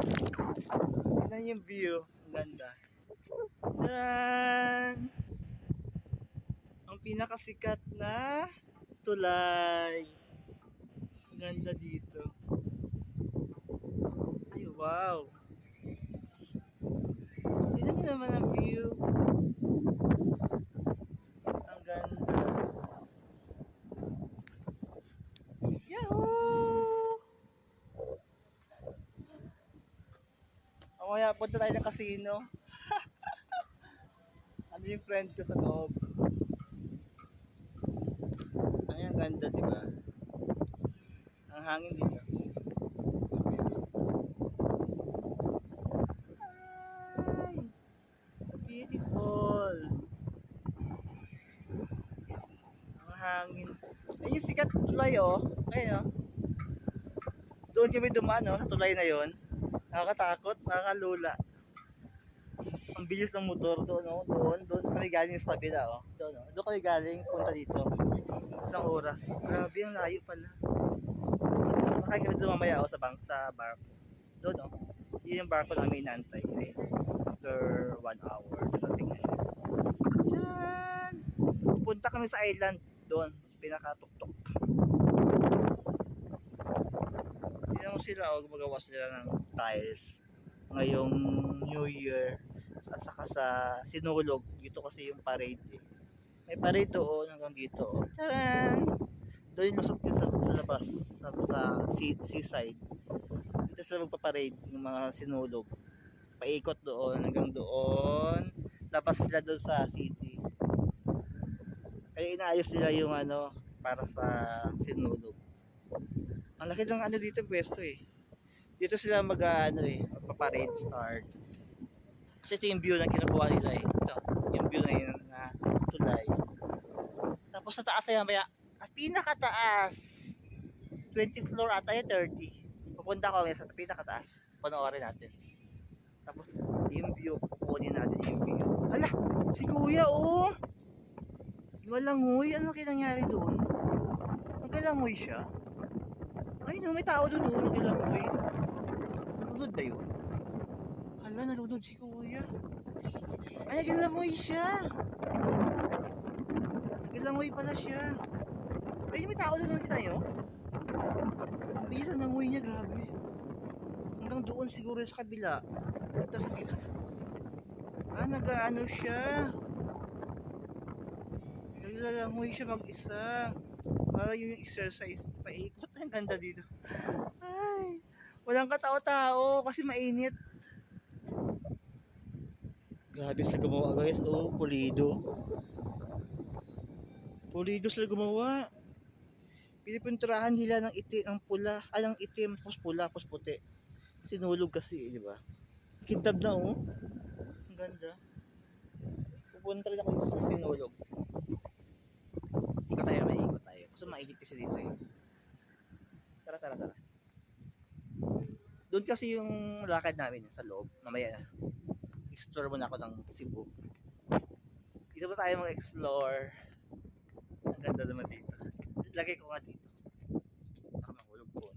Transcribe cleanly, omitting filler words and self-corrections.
Tignan yung view. Ang ganda. Taran! Ang pinakasikat na tulay. Ang ganda dito. Ay, wow! Tignan nyo naman ang view. Ang ganda. Yahoo! Mamaya punta tayo ng casino. Ano yung friend ko sa loob. Ay, ang ganda, di ba? Ang hangin dito. Ay, beautiful. Ang hangin. Ay, yung sikat tulay, oh. Ayun, oh. Doon kami dumaan, oh, sa tulay na yon. Nakakatakot, nakakalula. Ang bilis ng motor doon, oh. Doon kami galing sa kabila, oh. Doon kami galing, punta dito. Isang oras. Grabe, ang layo pala. Sasakay kami doon mamaya, oh, sa barko. Doon, oh. Yun yung barko namin inaantay. Eh. After 1 hour, dating na yun. Diyan! Punta kami sa island doon, pinakatuktok. Tignan mo sila, oh, gumagawa sila ng tiles ngayong New Year at saka sa Sinulog. Dito kasi yung parade, eh. May parade doon hanggang dito, oh. Taran! Doon yung lusot din sa labas, sa seaside. Dito sila magpaparade ng mga Sinulog. Paikot doon hanggang doon. Labas sila doon sa city. Kaya inaayos nila yung ano para sa Sinulog. Ang laki ng ano dito pwesto, eh. Dito sila magpa-parade start. Kasi ito yung view na kinukuha nila, eh. Ito, yung view na yun na tulay. Tapos sa taas na yan, pinakataas. 20 floor ata yung 30. Pupunta ko sa pinakataas. Panoorin natin. Tapos yung view, kukunin natin yung view. Hala, si kuya, oh. Walangoy, ano kinangyari doon? Naglalangoy siya. Ay, no, may tao doon, oh, naglalangoy. Nalunod ba yun? Hala, nalunod si kuya. Ay, naglalangoy siya. Naglalangoy pala siya. Ay, may tao doon, nakita nyo? Ang bilis ang langoy niya, grabe. Hanggang doon siguro sa kabila. Punta sa dito. Ah, nag-ano siya. Naglalangoy siya mag-isa. Para yung exercise. Paikot. Ang ganda dito. Ay, walang katao-tao kasi mainit. Grabe sila gumawa, guys. Oh, pulido. Pulido sila gumawa. Pinipinturahan nila ng itim, ang pula, ng itim, tapos pula, tapos puti. Sinulog kasi, di ba? Kintab na, oh. Ang ganda. Pupunta rin ako sa Sinulog. Ikot tayo, maikot tayo. Kasi mainit kasi dito, eh. Tara. Doon kasi yung lakad namin sa loob. Mamaya na. Explore muna ako ng Cebu. Dito ba tayo mag-explore? Ang ganda naman dito. Lagay ko nga dito. Baka mahulog po.